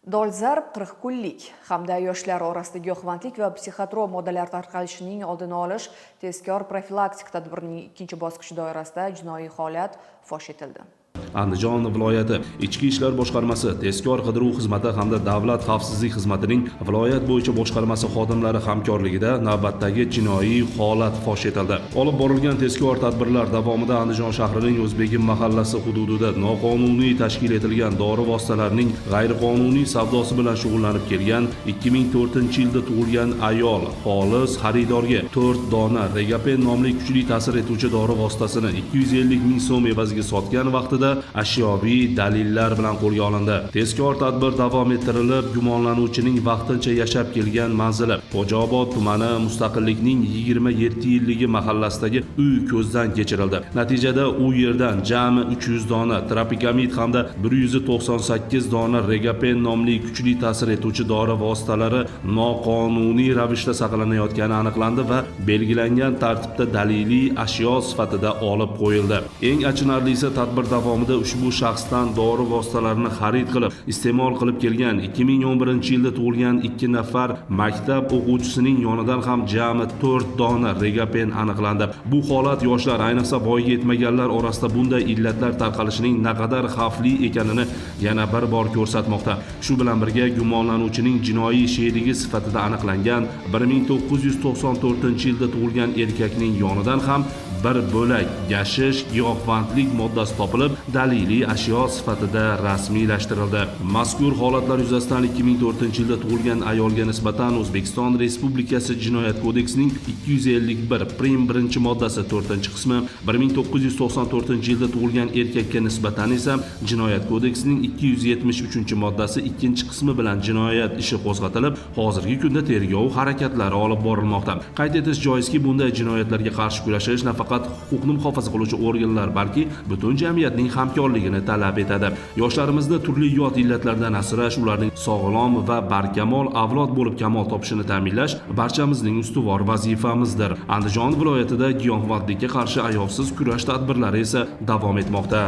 Dolzarb tirikqullik hamda yoshlar orasida giyohvandlik va psixotrop moddalar tarqalishining oldini olish tezkor profilaktik tadbirining ikkinchi bosqichi doirasida jinoiy holat fosh etildi. Andijon viloyati Ichki ishlar boshqarmasi, tezkor qidiruv xizmati hamda davlat xavfsizlik xizmatining viloyat bo'yicha boshqarmasi xodimlari hamkorligida navbatdagi jinoiy holat fosh etildi. Olib borilgan tezkor tadbirlar davomida Andijon shahrining O'zbegim mahallasi hududida noqonuniy tashkil etilgan dori vositalarining g'ayriqonuniy savdosi bilan shug'ullanib kelgan 2004-yilda tug'ilgan ayol xolis xaridorga 4 dona Regapen nomli kuchli ta'sir etuvchi dori vositasini 250 ming so'm evaziga sotgan vaqtida ashyoviy dalillar bilan qo'lga olindi. Tezkor tadbir davom ettirilib, gumonlanuvchining vaqtincha yashab kelgan manzili Xo'jaobod tumani Mustaqillikning 27 yilligi mahallasidagi uy ko'zdan kechirildi. Natijada u yerdan jami 300 dona Tropikamid hamda 198 dona Regapen nomli kuchli ta'sir etuvchi dori vositalari noqonuniy ravishda saqlanayotgani aniqlandi va belgilangan tartibda daliliy ashyo sifatida olib qo'yildi. Eng achinarlisi, tadbir davomida ushbu shaxsdan dori vositalarini xarid qilib, iste'mol qilib kelgan 2011-yilda tug'ilgan 2 nafar maktab o'quvchisining yonidan ham jami 4 dona Regapen aniqlandi. Bu holat yoshlar, ayniqsa voyaga yetmaganlar orasida bunday illatlar tarqalishining naqadar xavfli ekanini yana bir bor ko'rsatmoqda. Shu bilan birga gumonlanuvchining jinoiy sherigi sifatida aniqlangan 1994-yilda tug'ilgan erkakning yonidan ham bir bo'lak gashish giyohvandlik moddasi topilib, daliliy ashyo sifatida rasmiylashtirildi. Mazkur holatlar yuzasidan 2004-yilda tug'ilgan ayolga nisbatan O'zbekiston Respublikasi Jinoyat kodeksining 251 prim 1-moddasi 4-qismi, 1994-yilda tug'ilgan erkakka nisbatan esa Jinoyat kodeksining 273-moddasi 2-qismi bilan jinoyat ishi qo'zg'atilib, hozirgi kunda tergov harakatlari olib borilmoqda. Qayd etish joizki, bunday jinoyatlarga qarshi kurashish nafaqat huquqni muhofaza qiluvchi organlar, balki butun jamiyatning hamkorligini talab etadi. Yoshlarimizni turli yot illatlardan asrash, ularning sog'lom va barkamol avlod bo'lib kamol topishini ta'minlash barchamizning ustuvor vazifamizdir. Andijon viloyatida giyohvandlikka qarshi ayovsiz kurash tadbirlari esa davom etmoqda.